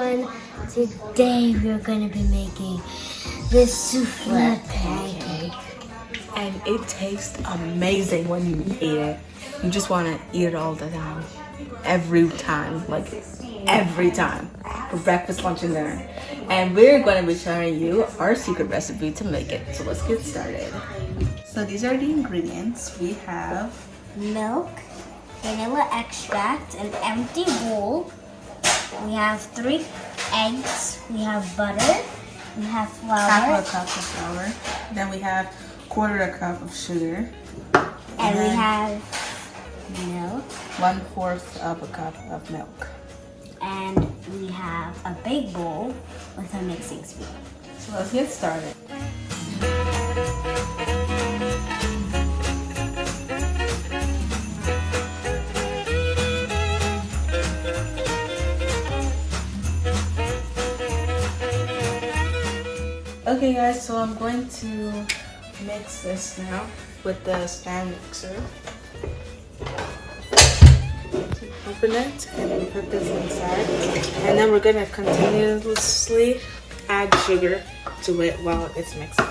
everyone. Today we're gonna be making this souffle pancake. And it tastes amazing when you eat it. You just want to eat it all the time. Every time. Like, every time. For breakfast, lunch, and dinner. And we're going to be showing you our secret recipe to make it. So let's get started. So these are the ingredients. We have Milk, vanilla extract, an empty bowl. We have 3 eggs. We have butter. We have flour. half a cup of flour. Then we have 1/4 cup of sugar. And we have milk. 1/4 of a cup of milk. And we have a big bowl with a mixing spoon. So let's get started. Okay guys, so I'm going to mix this now with the stand mixer. Open it and put this inside, and then we're gonna continuously add sugar to it while it's mixing.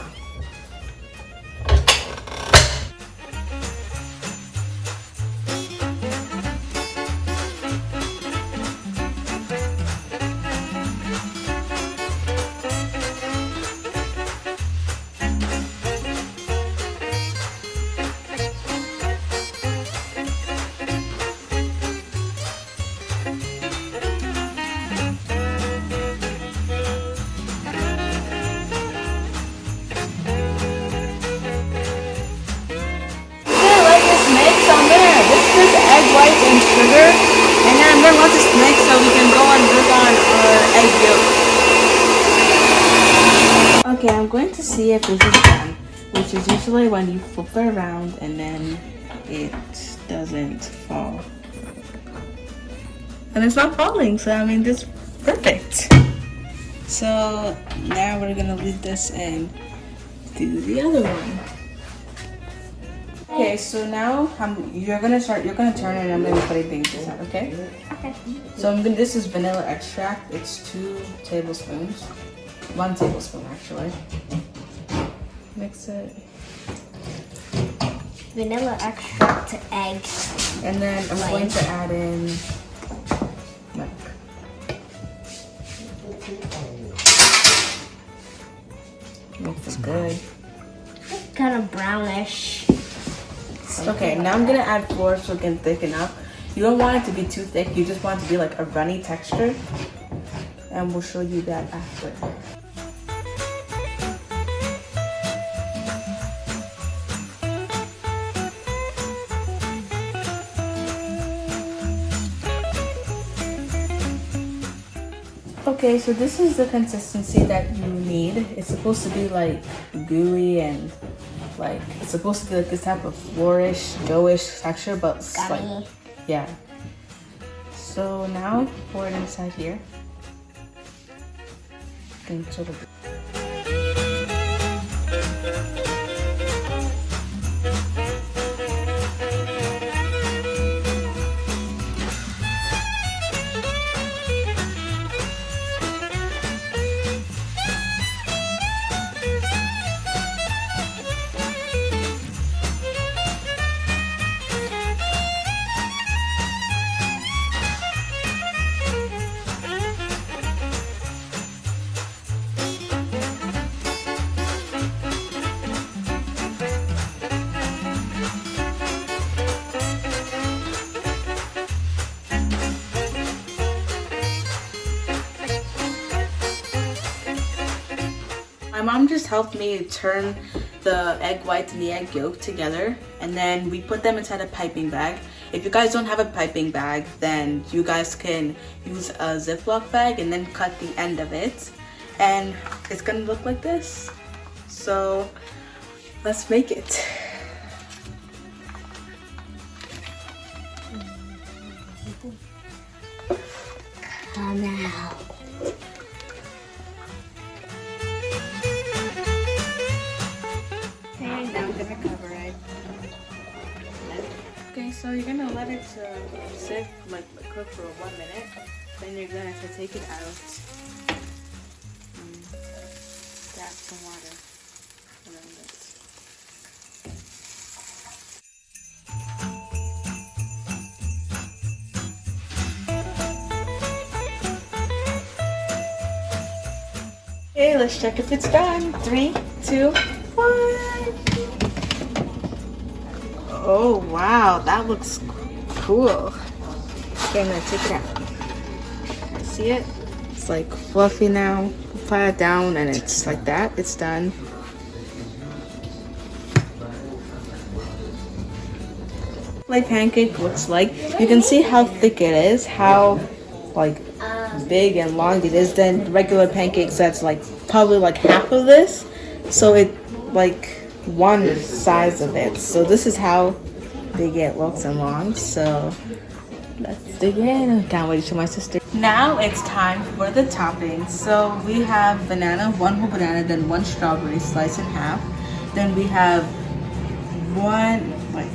Egg whites and sugar, and then I'm going to let this mix so we can go and work on our egg yolk. Okay, I'm going to see if this is done, which is usually when you flip it around and then it doesn't fall. And it's not falling, so I mean, this is perfect. So now we're going to leave this and do the other one. Okay, so now you're gonna turn it, and I'm gonna be putting things inside. Okay. Okay. So this is vanilla extract. It's 2 tablespoons, 1 tablespoon actually. Mix it. Vanilla extract to eggs. And then I'm going to add in milk. Milk is good. Kind of brownish. Okay, now I'm gonna add flour so it can thicken up. You don't want it to be too thick, you just want it to be like a runny texture. And we'll show you that after. Okay, so this is the consistency that you need. It's supposed to be like gooey and like it's supposed to be like this type of flourish, doughish texture, but it's like, yeah. So now pour it inside here. You can sort of. My mom just helped me turn the egg whites and the egg yolk together, and then we put them inside a piping bag. If you guys don't have a piping bag, then you guys can use a Ziploc bag and then cut the end of it, and it's gonna look like this. So let's make it. Come out. Okay, so you're gonna let it sit, like cook for 1 minute. Then you're going to take it out and dab some water around it. Okay, let's check if it's done. 3, 2, 1. Oh wow, that looks cool. Okay, I'm gonna take it out. See it? It's like fluffy now. Apply it down and it's like that. It's done. Like pancake looks like. You can see how thick it is, how like big and long it is than regular pancakes that's like probably like half of this. So it like one size of it. So this is how big it looks and long. So let's dig in. I can't wait to show my sister. Now it's time for the toppings. So we have banana, 1 whole banana, then 1 strawberry sliced in half. Then we have 1, like,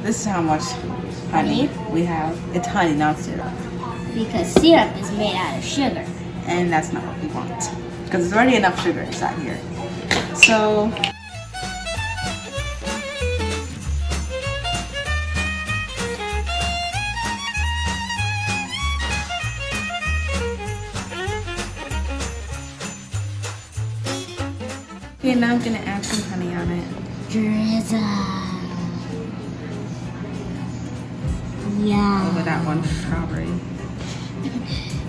this is how much honey we have. It's honey, not syrup. Because syrup is made out of sugar. And that's not what we want. Because there's already enough sugar inside here. So okay, now I'm gonna add some honey on it. Drizzle. Yeah. Over that 1 strawberry.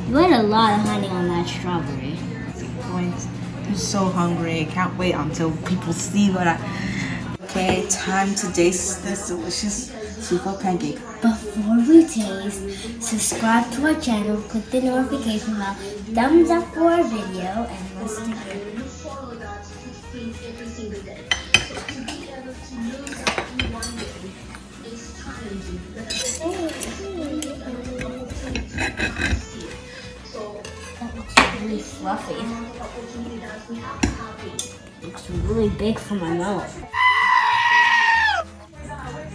You put a lot of honey on that strawberry. I'm so hungry. I can't wait until people see what I... Okay, time to taste this delicious soufflé pancake. Before we taste, subscribe to our channel, click the notification bell, thumbs up for our video, and let's begin. That looks really fluffy. Looks really big for my mouth.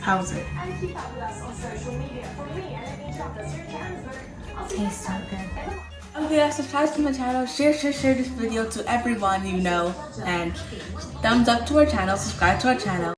How's it? Tastes so good. Okay, subscribe to my channel, share this video to everyone you know, and thumbs up to our channel, subscribe to our channel.